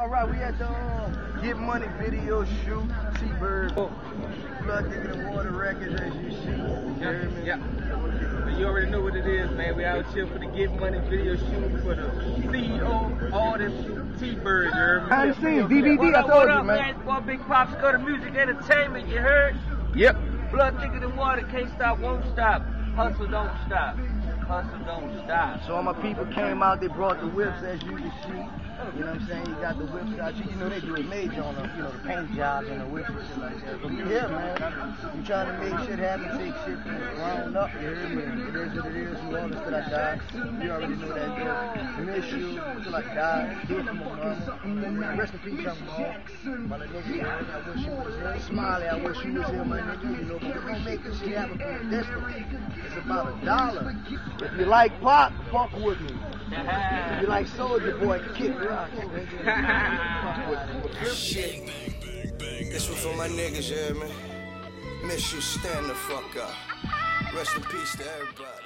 All right, we at the Get Money video shoot. T-Bird, Blood Thicker Than Water Records, as you see. Yeah. You already know what it is, man. We out here for the Get Money video shoot for the CEO artist T-Bird. You heard me? I understand. DVD, I told you, man. It's for Big Pops, go to Music Entertainment. You heard? Yep. Blood Thicker Than Water, can't stop, won't stop. Hustle don't stop. Hustle don't stop. So all my people came out, they brought the whips, as you can see. You know what I'm saying? You got the whips out. You know they do it major on the, the paint jobs and the whips and shit like that. But we here, man. We trying to make shit happen, take shit from the ground up. You heard me? It is what it is. New Orleans till I die. You already know that, though. Miss you till I die. Hear from my mama. Rest in peace, young mom. My nigga, I wish you was here. Smiley, I wish you was here, my nigga. You know, but we're gonna make this shit happen from a distance. It's about $1. If you like pop, fuck with me. If you like Soulja Boy, kick rock. Shit. This one for my niggas, yeah, man. Miss you, stand the fuck up. Rest in peace to everybody.